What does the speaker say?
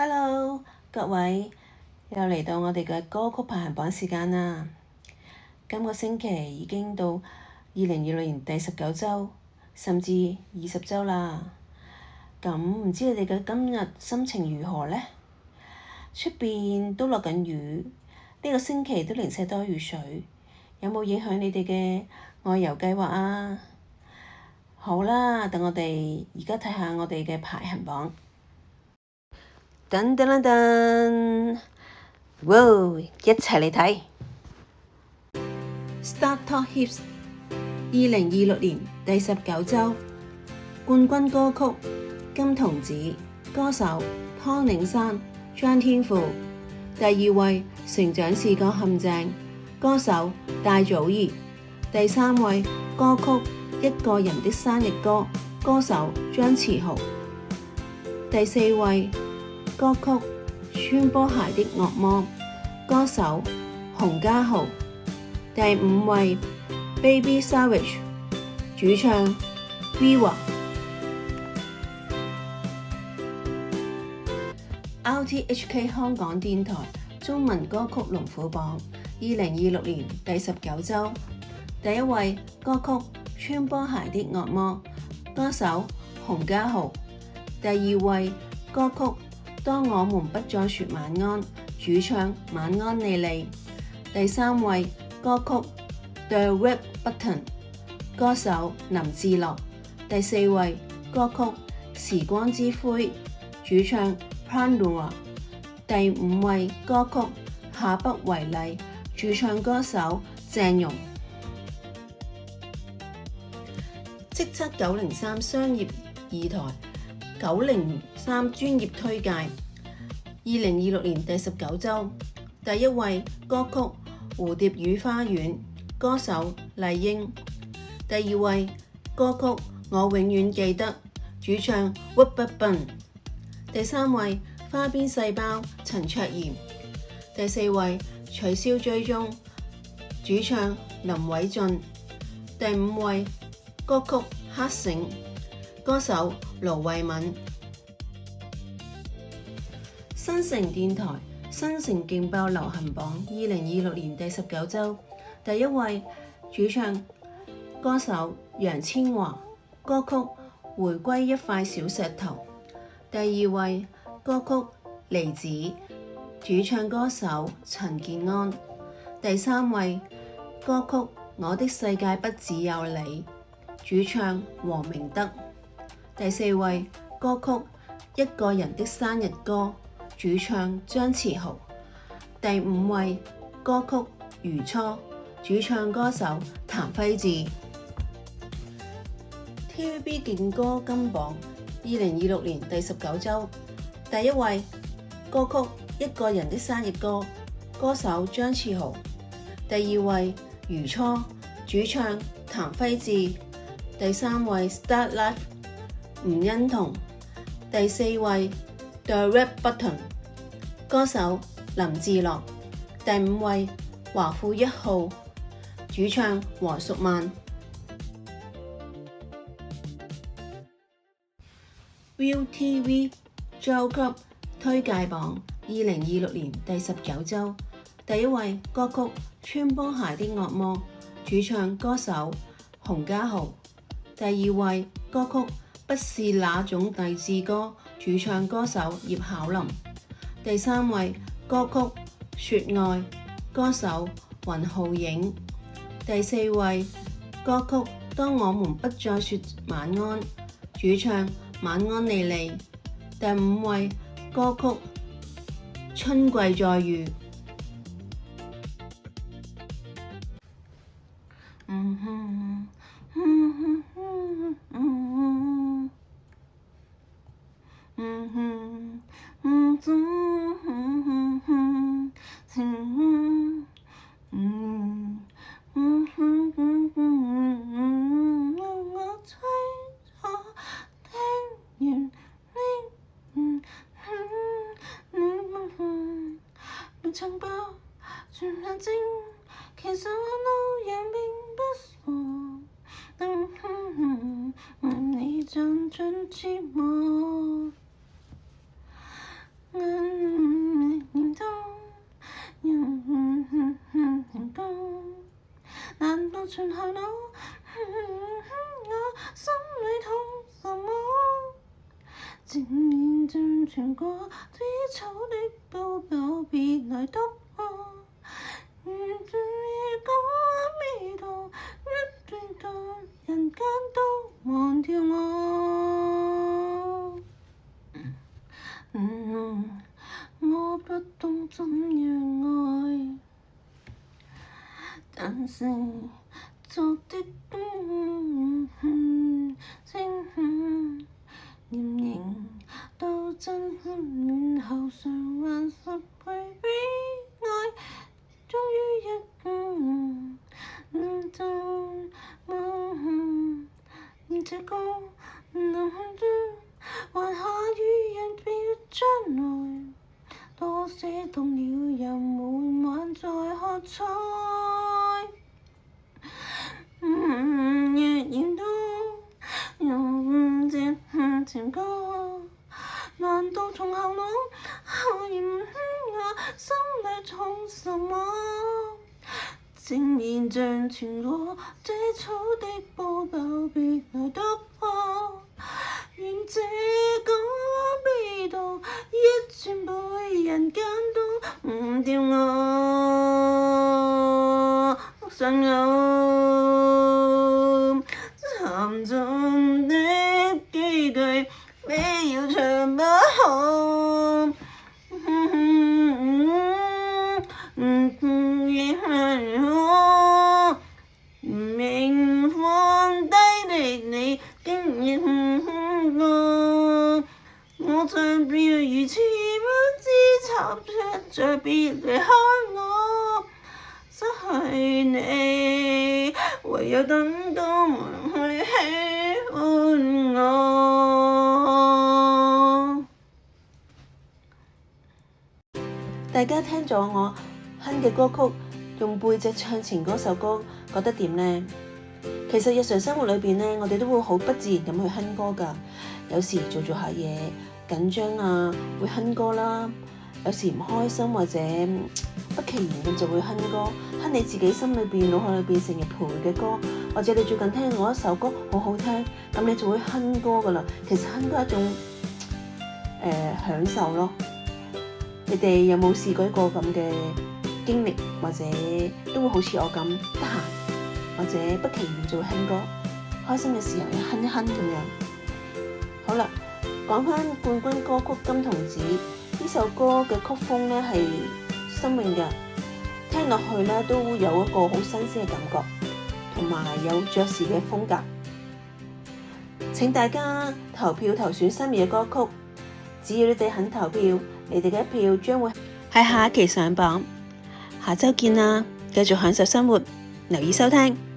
Hello，各位，又嚟到我哋嘅歌曲排行榜時間啦。今個星期已經到2026年第19週，甚至20週啦。咁唔知你哋嘅今日心情如何呢？出邊都落緊雨，呢個星期都零舍多雨水，有冇影響你哋嘅外遊計劃啊？好啦，等我哋而家睇下我哋嘅排行榜。噔噔噔噔，哇！一齊嚟睇 Start Top Hits 2026年第19週冠軍歌曲金童子，歌手湯嶺山、張天賦。第2位成長是個陷阱，歌手戴祖兒。第3位歌曲一個人的生日歌，歌手張馳豪。第4位歌曲穿波鞋的惡魔，歌手洪嘉豪。第5位 Baby Savage， 主唱 Viva。 RTHK 香港電台中文歌曲龍虎榜2026年第19週第1位歌曲穿波鞋的惡魔，歌手洪嘉豪。第2位歌曲當我們不再說晚安，主唱晚安莉莉。第3位歌曲 The Red Button， 歌手林志樂。第4位歌曲時光之灰，主唱 Pandora。第5位歌曲下不為例，主唱歌手鄭融。叱咤903商業二台903專業推介2026年第19週第1位歌曲蝴蝶與花園，歌手麗英。第2位歌曲我永遠記得，主唱屈不笨。第3位花邊細胞陳卓賢。第4位取消追蹤，主唱林偉俊。第5位歌曲黑繩，歌手盧慧敏。新城電台新城勁爆流行榜2026年第19週第1位主唱歌手楊千嬅，歌曲回歸一塊小石頭。第2位歌曲梨子，主唱歌手陳健安。第3位歌曲我的世界不只有你，主唱黃明德。第4位歌曲一個人的生日歌，主唱張馳豪。第5位歌曲如初，主唱歌手譚輝智。TVB 勁歌金榜2026年第19週第1位歌曲一個人的生日歌，歌手張馳豪。第2位如初，主唱譚輝智。第3位 Start Life 吳欣彤。第4位 The Red Button， 歌手林志樂。第5位華富1號，主唱黃淑蔓。ViuTV 週級推介榜2026年第19週第1位歌曲穿波鞋的惡魔，主唱歌手洪嘉豪。第2位歌曲不是那種勵志歌，主唱歌手葉巧琳。第3位歌曲說愛，歌手雲浩影。第4位歌曲當我們不再說晚安，主唱晚安莉莉。第5位歌曲春季再遇。曾抱全眼睛，其實我路人並不傻，你盡盡折磨。全後腦，我心裏痛什麼？漸現像全國知醜的報導，別來督我。如果味道一變到人間都忘掉我。我不懂怎樣愛，但是昨的連形到真暖後償還是會悲哀，終於這個難度還下雨人別將來，多些凍了又每晚在喝彩。若然都用這情歌，難道從後腦我心裏痛什麼？正現像全國這草的報導，別來督破。願這個味道一傳遍人間都忘掉我。尚有沉重的幾句，非要唱不可。明放低的你，竟然我像別如似不知插着別離開我，失去你，唯有等到忘去喜歡我。大家聽咗我哼嘅歌曲，用背脊唱前嗰首歌，覺得點呢？其實日常生活裏邊呢，我哋都會好不自然咁去哼歌㗎。有時做下嘢緊張啊，會哼歌啦；有時唔開心或者不其然咁就會哼歌，哼你自己心裏邊、腦海裏邊成日陪嘅歌，或者你最近聽我一首歌好好聽，咁你就會哼歌㗎啦。其實哼歌係一種享受咯。你哋有冇試過一個咁嘅經歷，或者都會好似我咁得閒或者不其然就會哼歌，開心嘅時候哼一哼咁樣。好啦，講返冠軍歌曲《金童子》呢首歌嘅曲風咧係新穎嘅，聽落去咧都有一個好新鮮嘅感覺，同埋有爵士嘅風格。請大家投票投選心儀嘅歌曲，只要你哋肯投票，你哋嘅一票將會喺下一期上榜。下週見啦，繼續享受生活，留意收聽。